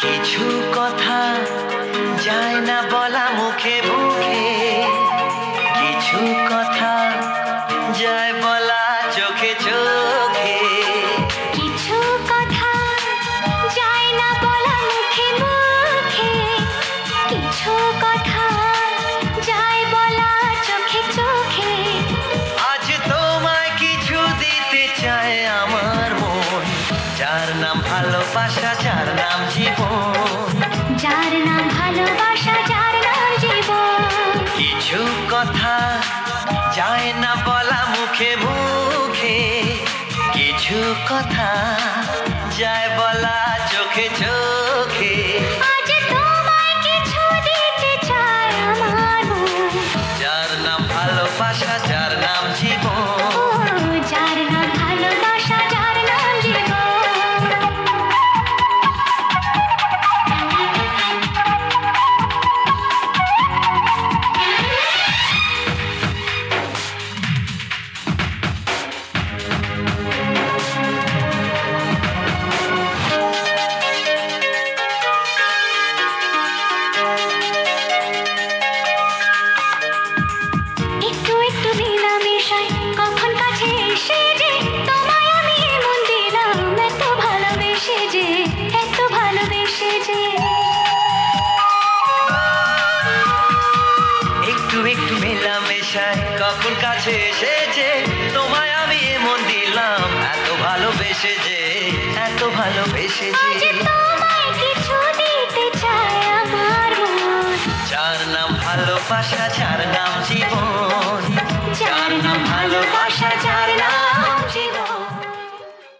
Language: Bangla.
কিছু কথা যায় না বলা মুখে মুখে, কিছু কথা যায় বলা চোখে চোখে। কিছু কথা যায় না বলা মুখে মুখে, কিছু কথা যায় বলা চোখে চোখে। আজ তোমায় কিছু দিতে চায় আমার মন, যার নাম ভালোবাসা, যার নাম জীবন। যার নাম ভালোবাসা, যার নাম জীবন। কিছু কথা যায় না বলা মুখে মুখে, কিছু কথা যায় বলা চোখে চোখে। আজ তোমায় কিছু দিতে চায় আমার মন, যার নাম ভালোবাসা, যার নাম জীবন। যার নাম ভালোবাসা, যার নাম জীবন। একটু একটু মেলামেশায় কখন কাছে এসে যে তোমায় আমি মন দিলাম, এত ভালোবেসে যে, এত ভালোবেসে যে। একটু একটু মেলামেশায় কখন কাছে এসেছে, তোমায় আমি মন দিলাম, এত ভালোবেসে যে, এত ভালোবেসে যে।